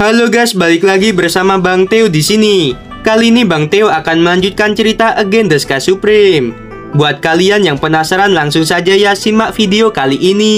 Halo guys, balik lagi bersama Bang Theo di sini. Kali ini Bang Theo akan melanjutkan cerita Again the Sky Supreme. Buat kalian yang penasaran, langsung saja ya simak video kali ini.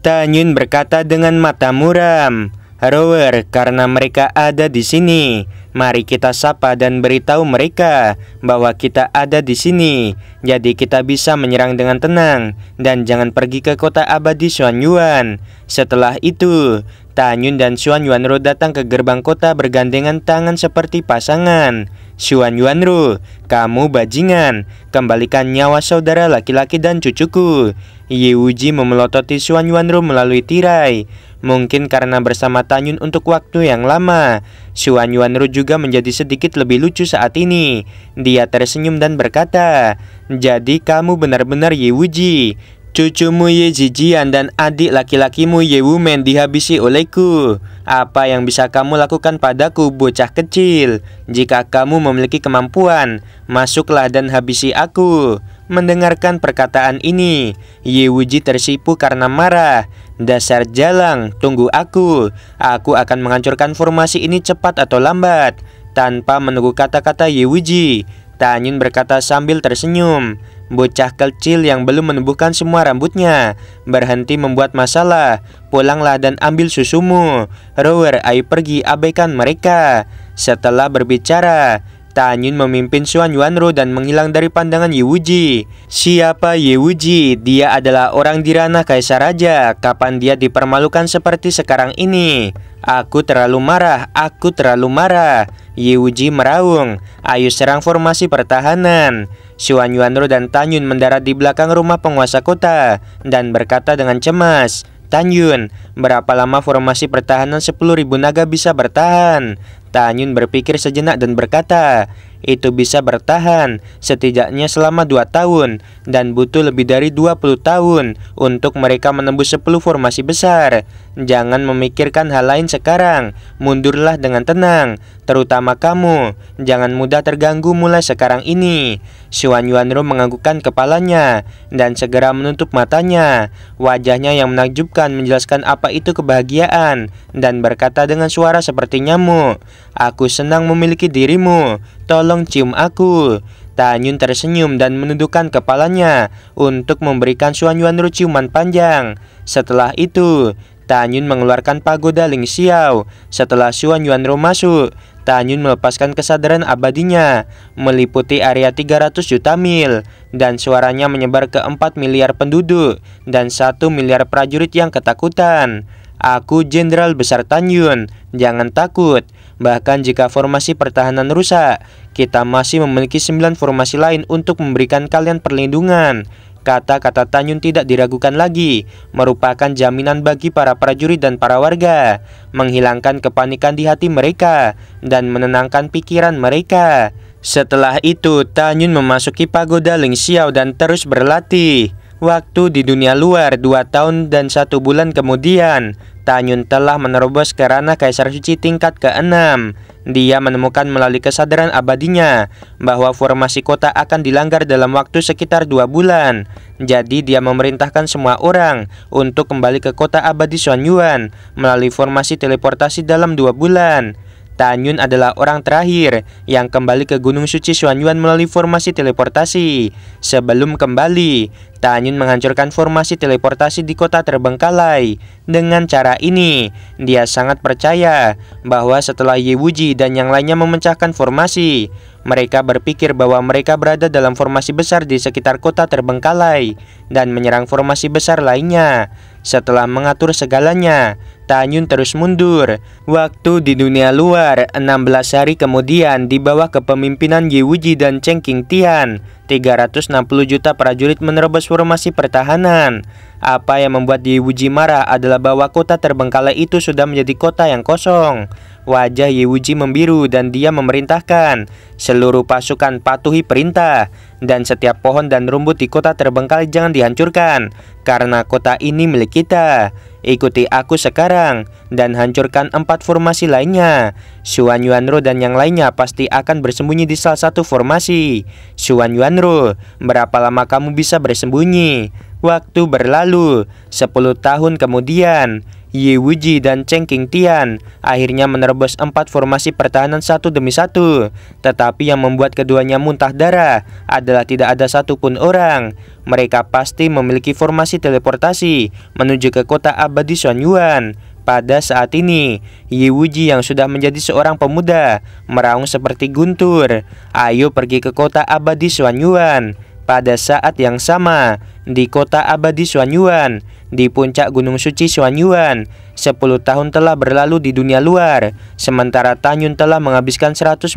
Tanyun berkata dengan mata muram, "Rower, karena mereka ada di sini, mari kita sapa dan beritahu mereka bahwa kita ada di sini. Jadi kita bisa menyerang dengan tenang dan jangan pergi ke kota abadi Xuanyuan." Setelah itu, Tanyun dan Xuanyuanro datang ke gerbang kota bergandengan tangan seperti pasangan. "Xuanyuanro, kamu bajingan, kembalikan nyawa saudara laki-laki dan cucuku." Ye Wuji memelototi Xuanyuanro melalui tirai. Mungkin karena bersama Tanyun untuk waktu yang lama, Xuanyuanro juga menjadi sedikit lebih lucu saat ini. Dia tersenyum dan berkata, "Jadi kamu benar-benar Ye Wuji. Cucumu Ye Jijian dan adik laki-lakimu Ye Wumen dihabisi olehku. Apa yang bisa kamu lakukan padaku, bocah kecil? Jika kamu memiliki kemampuan, masuklah dan habisi aku." Mendengarkan perkataan ini, Ye Wuji tersipu karena marah. "Dasar jalang, tunggu aku. Aku akan menghancurkan formasi ini cepat atau lambat." Tanpa menunggu kata-kata Ye Wuji, Tanyun berkata sambil tersenyum, "Bocah kecil yang belum menumbuhkan semua rambutnya, berhenti membuat masalah. Pulanglah dan ambil susumu. Rower, ayo pergi, abaikan mereka." Setelah berbicara, Tanyun memimpin Xuanyuanro dan menghilang dari pandangan Ye Wuji. Siapa Ye Wuji? Dia adalah orang di ranah Kaisar Raja. Kapan dia dipermalukan seperti sekarang ini? Aku terlalu marah, aku terlalu marah." Ye Wuji meraung, "Ayo serang formasi pertahanan." Xuanyuanro dan Tanyun mendarat di belakang rumah penguasa kota dan berkata dengan cemas, "Tanyun, berapa lama formasi pertahanan 10.000 naga bisa bertahan?" Tanyun berpikir sejenak dan berkata, "Itu bisa bertahan setidaknya selama 2 tahun dan butuh lebih dari 20 tahun untuk mereka menembus 10 formasi besar. Jangan memikirkan hal lain sekarang, mundurlah dengan tenang, terutama kamu. Jangan mudah terganggu mulai sekarang ini." Xuanyuanro menganggukkan kepalanya dan segera menutup matanya. Wajahnya yang menakjubkan menjelaskan apa itu kebahagiaan dan berkata dengan suara seperti nyamuk, "Aku senang memiliki dirimu, tolong cium aku." Tanyun tersenyum dan menundukkan kepalanya untuk memberikan Xuanyuanro ciuman panjang. Setelah itu, Tanyun mengeluarkan pagoda Ling Xiao. Setelah Xuanyuanro masuk, Tanyun melepaskan kesadaran abadinya, meliputi area 300 juta mil, dan suaranya menyebar ke 4 miliar penduduk dan 1 miliar prajurit yang ketakutan. "Aku Jenderal Besar Tanyun, jangan takut. Bahkan jika formasi pertahanan rusak, kita masih memiliki 9 formasi lain untuk memberikan kalian perlindungan." Kata-kata Tanyun tidak diragukan lagi, merupakan jaminan bagi para prajurit dan para warga, menghilangkan kepanikan di hati mereka dan menenangkan pikiran mereka. Setelah itu, Tanyun memasuki pagoda Ling Xiao dan terus berlatih. Waktu di dunia luar 2 tahun dan 1 bulan kemudian, Tanyun telah menerobos ke ranah Kaisar Suci tingkat ke-6. Dia menemukan melalui kesadaran abadinya bahwa formasi kota akan dilanggar dalam waktu sekitar 2 bulan. Jadi dia memerintahkan semua orang untuk kembali ke kota abadi Xuanyuan melalui formasi teleportasi dalam 2 bulan. Tanyun adalah orang terakhir yang kembali ke Gunung Suci Xuanyuan melalui formasi teleportasi. Sebelum kembali, Tanyun menghancurkan formasi teleportasi di kota terbengkalai. Dengan cara ini, dia sangat percaya bahwa setelah Ye Wuji dan yang lainnya memecahkan formasi, mereka berpikir bahwa mereka berada dalam formasi besar di sekitar kota terbengkalai dan menyerang formasi besar lainnya. Setelah mengatur segalanya, Tanyun terus mundur. Waktu di dunia luar 16 hari kemudian, di bawah kepemimpinan Ye Wuji dan Cheng Qingtian, 360 juta prajurit menerobos formasi pertahanan. Apa yang membuat Ye Wuji marah adalah bahwa kota terbengkalai itu sudah menjadi kota yang kosong. Wajah Ye Wuji membiru dan dia memerintahkan seluruh pasukan patuhi perintah, dan setiap pohon dan rumput di kota terbengkalai jangan dihancurkan, karena kota ini milik kita. Ikuti aku sekarang dan hancurkan 4 formasi lainnya. Xuanyuanro dan yang lainnya pasti akan bersembunyi di salah satu formasi. Xuanyuanro, berapa lama kamu bisa bersembunyi? Waktu berlalu, 10 tahun kemudian, Ye Wuji dan Cheng Qingtian akhirnya menerobos 4 formasi pertahanan satu demi satu. Tetapi yang membuat keduanya muntah darah adalah tidak ada satupun orang. Mereka pasti memiliki formasi teleportasi menuju ke kota abadi Xuanyuan. Pada saat ini, Ye Wuji yang sudah menjadi seorang pemuda meraung seperti guntur. Ayo pergi ke kota abadi Xuanyuan. Pada saat yang sama, di kota abadi Xuanyuan, di puncak gunung suci Xuanyuan, 10 tahun telah berlalu di dunia luar, sementara Tanyun telah menghabiskan 109.500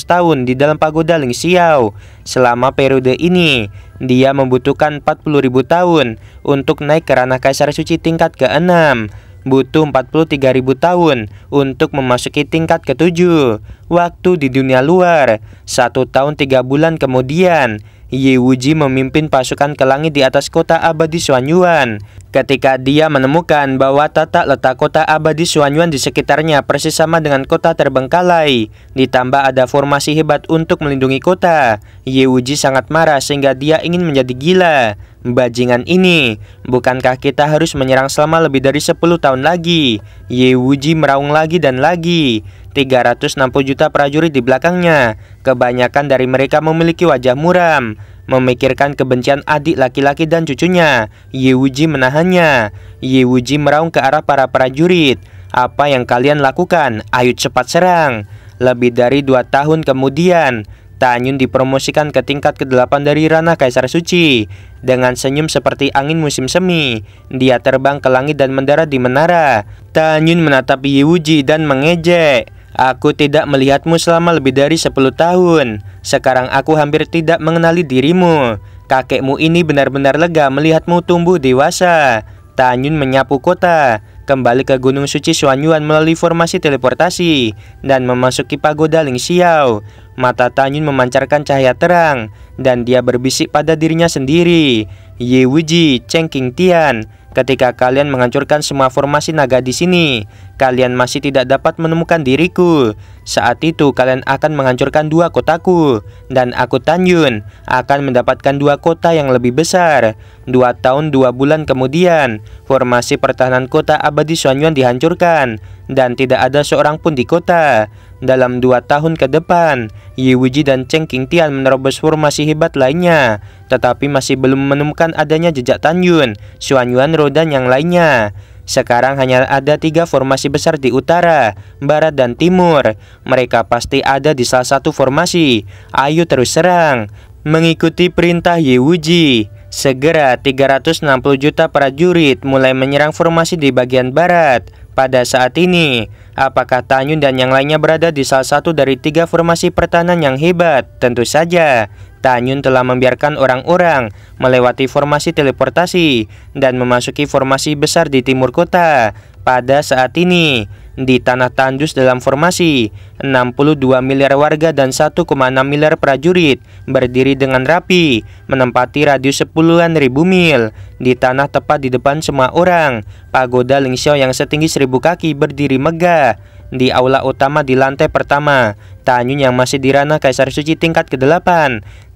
tahun di dalam pagoda Ling Xiao. Selama periode ini, dia membutuhkan 40.000 tahun untuk naik ke ranah kaisar suci tingkat ke-6. Butuh 43.000 tahun untuk memasuki tingkat ke-7. Waktu di dunia luar, 1 tahun 3 bulan kemudian, Ye Wuji memimpin pasukan ke langit di atas kota abadi Xuanyuan. Ketika dia menemukan bahwa tata letak kota abadi Xuanyuan di sekitarnya persis sama dengan kota terbengkalai, ditambah ada formasi hebat untuk melindungi kota, Ye Wuji sangat marah sehingga dia ingin menjadi gila. Bajingan ini, bukankah kita harus menyerang selama lebih dari 10 tahun lagi? Ye Wuji meraung lagi dan lagi. 360 juta prajurit di belakangnya. Kebanyakan dari mereka memiliki wajah muram. Memikirkan kebencian adik laki-laki dan cucunya, Ye Wuji menahannya. Ye Wuji meraung ke arah para prajurit. Apa yang kalian lakukan? Ayo cepat serang. Lebih dari 2 tahun kemudian, Tanyun dipromosikan ke tingkat ke-8 dari ranah Kaisar Suci. Dengan senyum seperti angin musim semi, dia terbang ke langit dan mendarat di menara. Tanyun menatap Ye Wuji dan mengejek. Aku tidak melihatmu selama lebih dari 10 tahun. Sekarang aku hampir tidak mengenali dirimu. Kakekmu ini benar-benar lega melihatmu tumbuh dewasa. Tanyun menyapu kota, kembali ke Gunung Suci Xuanyuan melalui formasi teleportasi, dan memasuki pagoda Ling Xiao. Mata Tanyun memancarkan cahaya terang, dan dia berbisik pada dirinya sendiri. Ye Wuji, Cheng Qingtian, ketika kalian menghancurkan semua formasi naga di sini, kalian masih tidak dapat menemukan diriku. Saat itu kalian akan menghancurkan 2 kotaku, dan aku Tanyun akan mendapatkan 2 kota yang lebih besar. 2 tahun 2 bulan kemudian, formasi pertahanan kota abadi Xuanyuan dihancurkan, dan tidak ada seorang pun di kota. Dalam 2 tahun ke depan, Ye Wuji dan Cheng Qingtian menerobos formasi hebat lainnya, tetapi masih belum menemukan adanya jejak Tanyun, Xuanyuanro dan yang lainnya. Sekarang hanya ada 3 formasi besar di utara, barat dan timur. Mereka pasti ada di salah satu formasi. Ayo terus serang. Mengikuti perintah Ye Wuji, segera 360 juta prajurit mulai menyerang formasi di bagian barat. Pada saat ini, apakah Tanyun dan yang lainnya berada di salah satu dari 3 formasi pertahanan yang hebat? Tentu saja. Tanyun telah membiarkan orang-orang melewati formasi teleportasi dan memasuki formasi besar di timur kota. Pada saat ini, di tanah tandus dalam formasi, 62 miliar warga dan 1,6 miliar prajurit berdiri dengan rapi, menempati radius 10.000 mil. Di tanah tepat di depan semua orang, pagoda Ling Xiao yang setinggi 1000 kaki berdiri megah. Di aula utama di lantai pertama, Tanyun yang masih di ranah Kaisar Suci tingkat ke-8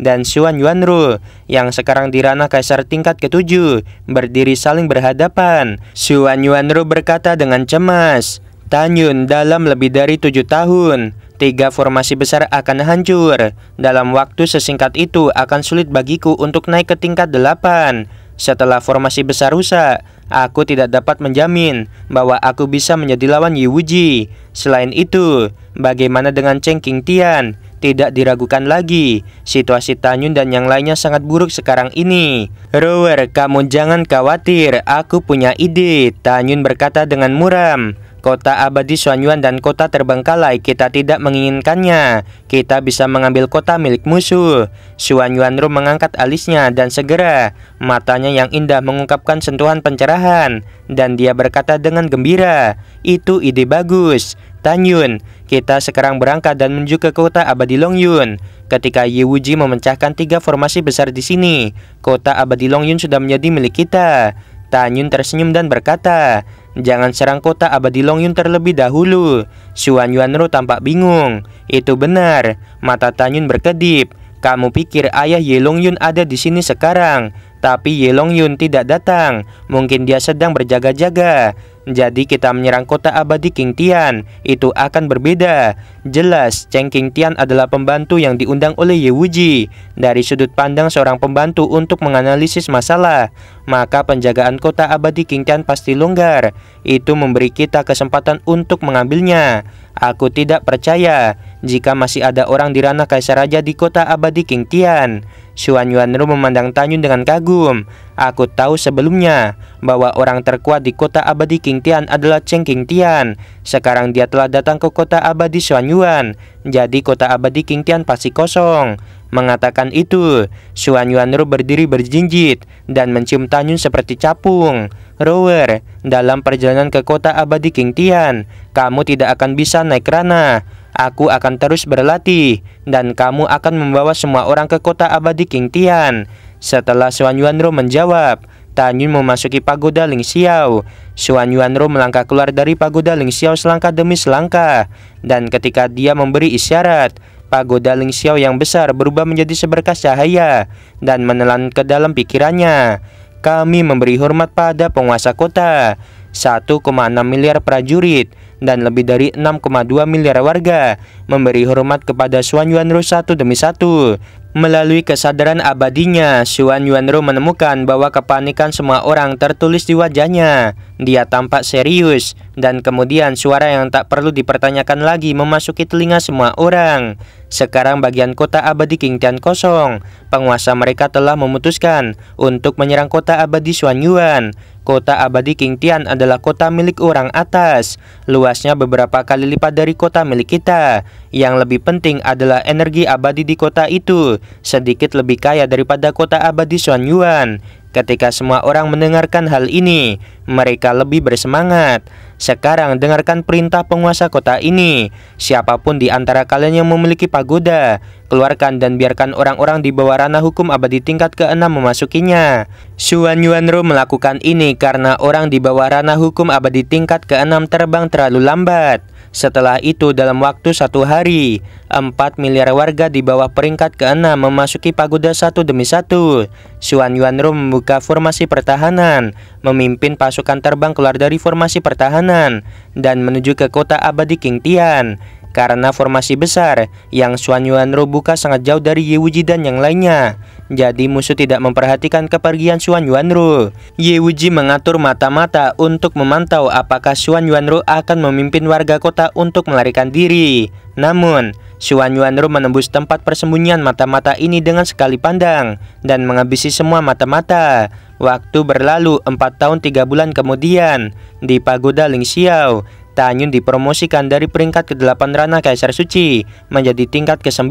dan Xuanyuanro yang sekarang di ranah Kaisar tingkat ke-7 berdiri saling berhadapan. Xuanyuanro berkata dengan cemas, Tanyun, dalam lebih dari 7 tahun, 3 formasi besar akan hancur. Dalam waktu sesingkat itu akan sulit bagiku untuk naik ke tingkat 8. Setelah formasi besar rusak, aku tidak dapat menjamin bahwa aku bisa menjadi lawan Ye Wuji. Selain itu, bagaimana dengan Cheng Qingtian? Tidak diragukan lagi, situasi Tanyun dan yang lainnya sangat buruk sekarang ini. Rower, kamu jangan khawatir, aku punya ide, Tanyun berkata dengan muram. Kota abadi Xuanyuan dan kota terbengkalai kita tidak menginginkannya. Kita bisa mengambil kota milik musuh. Xuanyuanro mengangkat alisnya dan segera matanya yang indah mengungkapkan sentuhan pencerahan, dan dia berkata dengan gembira, itu ide bagus. Tanyun, kita sekarang berangkat dan menuju ke kota abadi Longyun. Ketika Ye Wuji memecahkan 3 formasi besar di sini, kota abadi Longyun sudah menjadi milik kita. Tanyun tersenyum dan berkata, jangan serang kota abadi Longyun terlebih dahulu. Xuanyuanro tampak bingung. Itu benar. Mata Tanyun berkedip. Kamu pikir ayah Ye Longyun ada di sini sekarang? Tapi Ye Longyun tidak datang. Mungkin dia sedang berjaga-jaga. Jadi kita menyerang kota abadi King Tian, itu akan berbeda. Jelas Cheng King Tian adalah pembantu yang diundang oleh Ye Wuji. Dari sudut pandang seorang pembantu untuk menganalisis masalah, maka penjagaan kota abadi King Tian pasti longgar. Itu memberi kita kesempatan untuk mengambilnya. Aku tidak percaya jika masih ada orang di ranah Kaisar Raja di kota abadi King Tian. Xuan Yuanru memandang Tan Yun dengan kagum. Aku tahu sebelumnya bahwa orang terkuat di kota abadi King Tian adalah Cheng King Tian. Sekarang dia telah datang ke kota abadi Xuan Yuan. Jadi kota abadi King Tian pasti kosong. Mengatakan itu, Xuan Yuanru berdiri berjinjit dan mencium Tan Yun seperti capung. Rower, dalam perjalanan ke kota abadi King Tian, kamu tidak akan bisa naik ranah. Aku akan terus berlatih, dan kamu akan membawa semua orang ke kota abadi King Tian. Setelah Xuan Yuanru menjawab, Tan Yun memasuki pagoda Ling Xiao. Xuan Yuanru melangkah keluar dari pagoda Ling Xiao selangkah demi selangkah. Dan ketika dia memberi isyarat, pagoda Ling Xiao yang besar berubah menjadi seberkas cahaya dan menelan ke dalam pikirannya. Kami memberi hormat pada penguasa kota, 1,6 miliar prajurit, dan lebih dari 6,2 miliar warga memberi hormat kepada Xuan Yuanru satu demi satu. Melalui kesadaran abadinya, Xuan Yuanru menemukan bahwa kepanikan semua orang tertulis di wajahnya. Dia tampak serius, dan kemudian suara yang tak perlu dipertanyakan lagi memasuki telinga semua orang. Sekarang bagian kota abadi King Tian kosong. Penguasa mereka telah memutuskan untuk menyerang kota abadi Xuan Yuan. Kota abadi King Tian adalah kota milik orang atas. Luasnya beberapa kali lipat dari kota milik kita. Yang lebih penting adalah energi abadi di kota itu sedikit lebih kaya daripada kota abadi Xuan Yuan. Ketika semua orang mendengarkan hal ini, mereka lebih bersemangat. Sekarang dengarkan perintah penguasa kota ini. Siapapun di antara kalian yang memiliki pagoda, keluarkan dan biarkan orang-orang di bawah ranah hukum abadi tingkat ke-6 memasukinya. Xuan Yuanru melakukan ini karena orang di bawah ranah hukum abadi tingkat ke-6 terbang terlalu lambat. Setelah itu dalam waktu 1 hari, 4 miliar warga di bawah peringkat ke-6 memasuki pagoda satu demi satu. Xuan Yuanru membuka formasi pertahanan, memimpin pasukan terbang keluar dari formasi pertahanan, dan menuju ke kota abadi King Tian. Karena formasi besar yang Xuan Yuanru buka sangat jauh dari Ye Wuji dan yang lainnya, jadi musuh tidak memperhatikan kepergian Xuan Yuanru. Ye Wuji mengatur mata-mata untuk memantau apakah Xuan Yuanru akan memimpin warga kota untuk melarikan diri. Namun, Xuan Yuanru menembus tempat persembunyian mata-mata ini dengan sekali pandang dan menghabisi semua mata-mata. Waktu berlalu 4 tahun 3 bulan kemudian, di pagoda Ling Xiao, Tan Yun dipromosikan dari peringkat ke-8 ranah Kaisar Suci menjadi tingkat ke-9.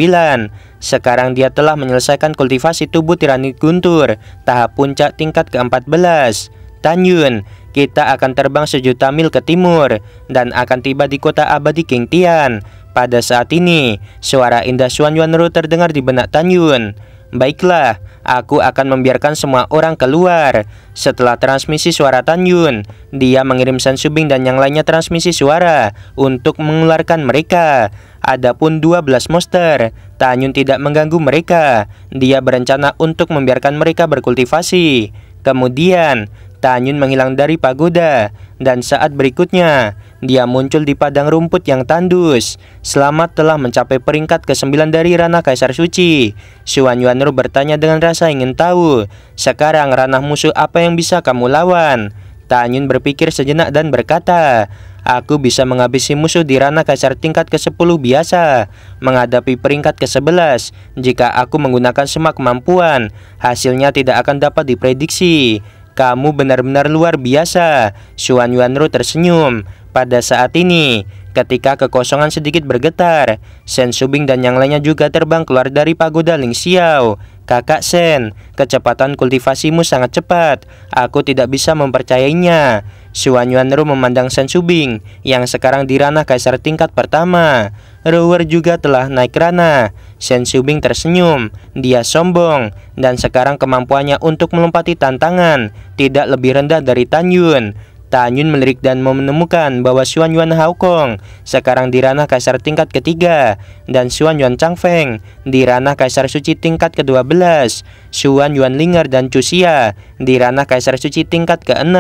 Sekarang dia telah menyelesaikan kultivasi tubuh tirani guntur, tahap puncak tingkat ke-14. Tan Yun, kita akan terbang 1.000.000 mil ke timur dan akan tiba di kota abadi King Tian. Pada saat ini, suara indah Xuan Yuanru terdengar di benak Tan Yun. Baiklah, aku akan membiarkan semua orang keluar. Setelah transmisi suara Tan Yun, dia mengirim Shen Subing dan yang lainnya transmisi suara untuk mengeluarkan mereka. Adapun 12 monster, Tan Yun tidak mengganggu mereka. Dia berencana untuk membiarkan mereka berkultivasi. Kemudian, Tan Yun menghilang dari pagoda, dan saat berikutnya, dia muncul di padang rumput yang tandus. Selamat telah mencapai peringkat ke-9 dari ranah Kaisar Suci. Xuan Yuanru bertanya dengan rasa ingin tahu. Sekarang ranah musuh apa yang bisa kamu lawan? Tan Yun berpikir sejenak dan berkata, aku bisa menghabisi musuh di ranah Kaisar tingkat ke-10 biasa. Menghadapi peringkat ke-11, jika aku menggunakan semua kemampuan, hasilnya tidak akan dapat diprediksi. Kamu benar-benar luar biasa. Xuan Yuanru tersenyum. Pada saat ini, ketika kekosongan sedikit bergetar, Shen Subing dan yang lainnya juga terbang keluar dari pagoda Ling Xiao. Kakak Shen, kecepatan kultivasimu sangat cepat. Aku tidak bisa mempercayainya. Xuan Yuanru memandang Shen Subing yang sekarang di ranah Kaisar tingkat pertama. Rower juga telah naik ranah. Shen Subing tersenyum. Dia sombong, dan sekarang kemampuannya untuk melompati tantangan tidak lebih rendah dari Tan Yun. Tanyun melirik dan menemukan bahwa Xuan Yuan Haokong sekarang di ranah kaisar tingkat ketiga dan Xuan Yuan Changfeng di ranah kaisar suci tingkat ke-12. Xuan Yuan Linger dan Chu Xia di ranah kaisar suci tingkat ke-6.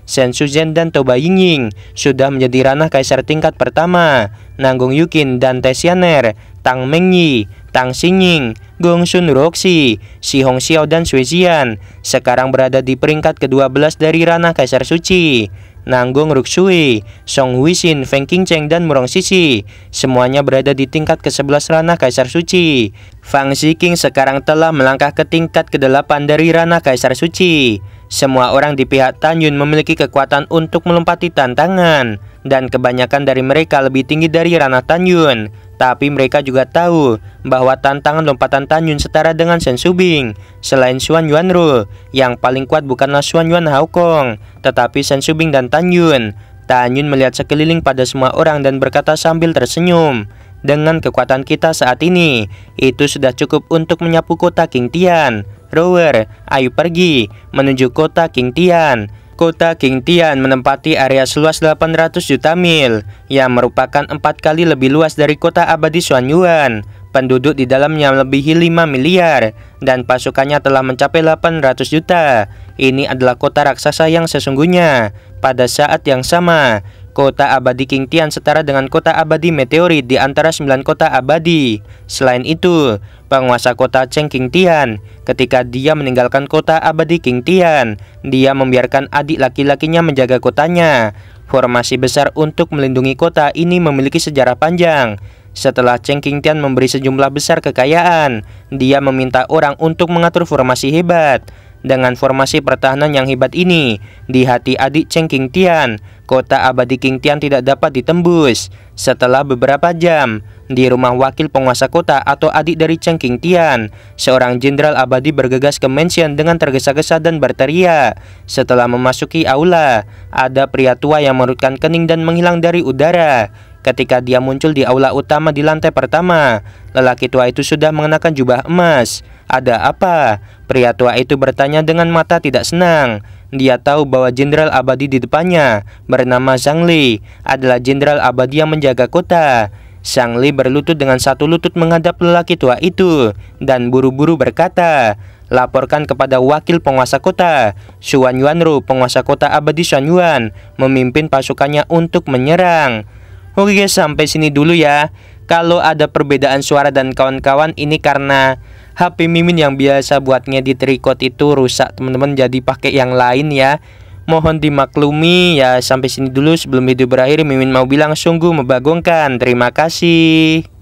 Shen Shuzhen dan Toba Yingying sudah menjadi ranah kaisar tingkat pertama. Nanggong Yukin dan Tesianer, Tang Mengyi, Tang Xinying, Gong Sun Roxi, Si Hong Xiao dan Sui Zian sekarang berada di peringkat ke-12 dari ranah kaisar suci. Nanggong Ruxui, Song Huixin, Feng Qingcheng dan Murong Sisi semuanya berada di tingkat ke-11 ranah kaisar suci. Fang Ziqing sekarang telah melangkah ke tingkat ke-8 dari ranah kaisar suci. Semua orang di pihak Tanyun memiliki kekuatan untuk melompati tantangan, dan kebanyakan dari mereka lebih tinggi dari ranah Tanyun. Tapi mereka juga tahu bahwa tantangan lompatan Tanyun setara dengan Shen Shubing. Selain Xuan Yuanru, yang paling kuat bukanlah Xuan Yuan Haokong, tetapi Shen Shubing dan Tanyun. Tanyun melihat sekeliling pada semua orang dan berkata sambil tersenyum, "Dengan kekuatan kita saat ini, itu sudah cukup untuk menyapu kota Qingtian. Rower, ayo pergi menuju kota Qingtian." Kota Qingtian menempati area seluas 800 juta mil, yang merupakan 4 kali lebih luas dari kota abadi Xuanyuan. Penduduk di dalamnya melebihi 5 miliar, dan pasukannya telah mencapai 800 juta. Ini adalah kota raksasa yang sesungguhnya. Pada saat yang sama, kota abadi Qingtian setara dengan kota abadi meteorit di antara 9 kota abadi. Selain itu, penguasa kota Cheng Qingtian, ketika dia meninggalkan kota abadi Qingtian, dia membiarkan adik laki-lakinya menjaga kotanya. Formasi besar untuk melindungi kota ini memiliki sejarah panjang. Setelah Cheng Qingtian memberi sejumlah besar kekayaan, dia meminta orang untuk mengatur formasi hebat. Dengan formasi pertahanan yang hebat ini, di hati adik Cheng Qingtian, kota abadi Qingtian tidak dapat ditembus. Setelah beberapa jam, di rumah wakil penguasa kota atau adik dari Cheng Qingtian, seorang jenderal abadi bergegas ke mansion dengan tergesa-gesa dan berteriak. Setelah memasuki aula, ada pria tua yang mengerutkan kening dan menghilang dari udara. Ketika dia muncul di aula utama di lantai pertama, lelaki tua itu sudah mengenakan jubah emas. "Ada apa?" Pria tua itu bertanya dengan mata tidak senang. Dia tahu bahwa jenderal abadi di depannya, bernama Zhang Li, adalah jenderal abadi yang menjaga kota. Zhang Li berlutut dengan satu lutut menghadap lelaki tua itu, dan buru-buru berkata, "Laporkan kepada wakil penguasa kota. Xuan Yuanru, penguasa kota abadi Xuanyuan, memimpin pasukannya untuk menyerang." Oke guys, sampai sini dulu ya. Kalau ada perbedaan suara dan kawan-kawan, ini karena HP Mimin yang biasa buat ngedit record itu rusak teman-teman, jadi pakai yang lain ya. Mohon dimaklumi ya. Sampai sini dulu, sebelum video berakhir Mimin mau bilang sungguh membagongkan. Terima kasih.